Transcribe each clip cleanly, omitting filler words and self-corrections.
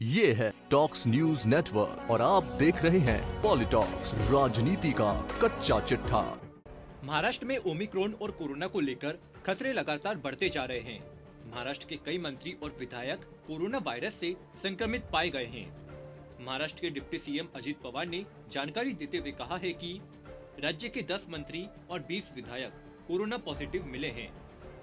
ये है talks news network और आप देख रहे हैं पॉलिटॉक्स, राजनीति का कच्चा चिट्ठा। महाराष्ट्र में ओमिक्रॉन और कोरोना को लेकर खतरे लगातार बढ़ते जा रहे हैं। महाराष्ट्र के कई मंत्री और विधायक कोरोना वायरस से संक्रमित पाए गए हैं। महाराष्ट्र के डिप्टी सीएम अजित पवार ने जानकारी देते हुए कहा है कि राज्य के 10 मंत्री और 20 विधायक कोरोना पॉजिटिव मिले हैं।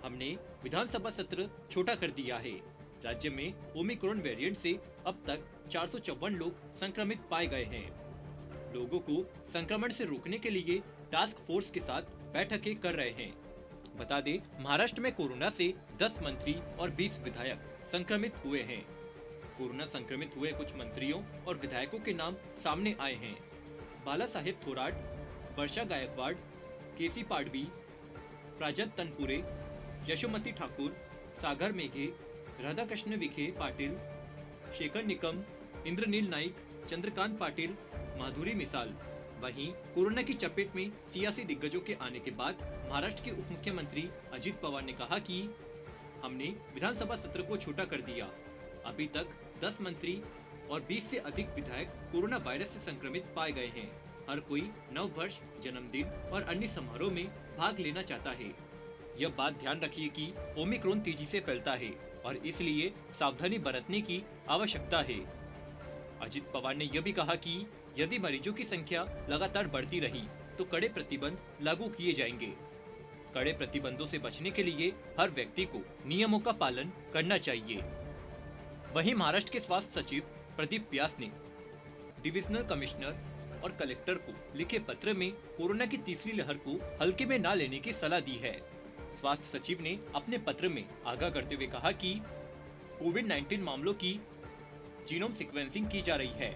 हमने विधानसभा सत्र छोटा कर दिया है। राज्य में ओमिक्रॉन वेरिएंट से अब तक 454 लोग संक्रमित पाए गए हैं। लोगों को संक्रमण से रोकने के लिए टास्क फोर्स के साथ बैठकें कर रहे हैं। बता दें, महाराष्ट्र में कोरोना से 10 मंत्री और 20 विधायक संक्रमित हुए हैं। कोरोना संक्रमित हुए कुछ मंत्रियों और विधायकों के नाम सामने आए हैं। बाला साहेब थोराट, वर्षा गायकवाड़, केसी पाडवी, प्राजक्त तनपुरे, यशोमती ठाकुर, सागर मेघे, राधाकृष्ण विखे पाटिल, शेखर निकम, इंद्रनील नाईक, चंद्रकांत पाटिल, माधुरी मिसाल। वहीं कोरोना की चपेट में सियासी दिग्गजों के आने के बाद महाराष्ट्र के उप मुख्यमंत्री अजित पवार ने कहा कि हमने विधानसभा सत्र को छोटा कर दिया। अभी तक 10 मंत्री और 20 से अधिक विधायक कोरोना वायरस से संक्रमित पाए गए हैं। हर कोई नव वर्ष, जन्मदिन और अन्य समारोह में भाग लेना चाहता है। यह बात ध्यान रखिए कि ओमिक्रॉन तेजी से फैलता है और इसलिए सावधानी बरतने की आवश्यकता है। अजित पवार ने यह भी कहा कि यदि मरीजों की संख्या लगातार बढ़ती रही तो कड़े प्रतिबंध लागू किए जाएंगे। कड़े प्रतिबंधों से बचने के लिए हर व्यक्ति को नियमों का पालन करना चाहिए। वहीं महाराष्ट्र के स्वास्थ्य सचिव प्रदीप व्यास ने डिविजनल कमिश्नर और कलेक्टर को लिखे पत्र में कोरोना की तीसरी लहर को हल्के में न लेने की सलाह दी है। स्वास्थ्य सचिव ने अपने पत्र में आगाह करते हुए कहा कि कोविड-19 मामलों की जीनोम सीक्वेंसिंग की जा रही है।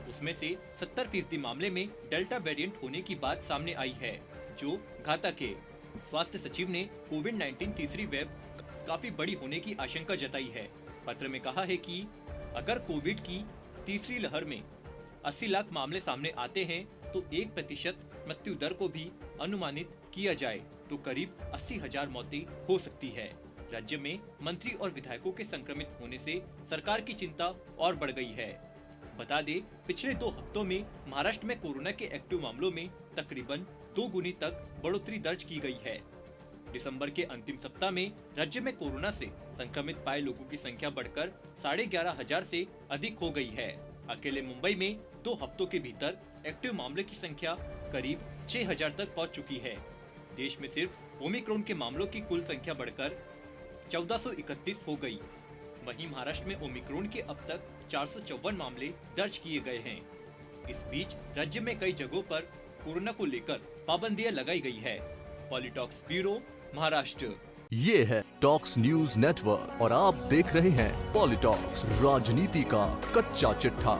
उसमें से 70% मामले में डेल्टा वेरिएंट होने की बात सामने आई है, जो घातक है। स्वास्थ्य सचिव ने कोविड-19 तीसरी वेव काफी बड़ी होने की आशंका जताई है। पत्र में कहा है कि अगर कोविड की तीसरी लहर में 80 लाख मामले सामने आते हैं तो 1% मृत्यु दर को भी अनुमानित किया जाए तो करीब 80,000 मौतें हो सकती है। राज्य में मंत्री और विधायकों के संक्रमित होने से सरकार की चिंता और बढ़ गई है। बता दें, पिछले 2 हफ्तों में महाराष्ट्र में कोरोना के एक्टिव मामलों में तकरीबन 2 गुनी तक बढ़ोतरी दर्ज की गई है। दिसंबर के अंतिम सप्ताह में राज्य में कोरोना से संक्रमित पाए लोगों की संख्या बढ़कर 11,500 से अधिक हो गई है। अकेले मुंबई में 2 हफ्तों के भीतर एक्टिव मामले की संख्या करीब 6,000 तक पहुंच चुकी है। देश में सिर्फ ओमिक्रॉन के मामलों की कुल संख्या बढ़कर 1431 हो गई। वहीं महाराष्ट्र में ओमिक्रॉन के अब तक 454 मामले दर्ज किए गए हैं। इस बीच राज्य में कई जगहों पर कोरोना को लेकर पाबंदियां लगाई गई है। पॉलिटॉक्स ब्यूरो, महाराष्ट्र। ये है टॉक्स न्यूज नेटवर्क और आप देख रहे हैं पॉलिटॉक्स, राजनीति का कच्चा चिट्ठा।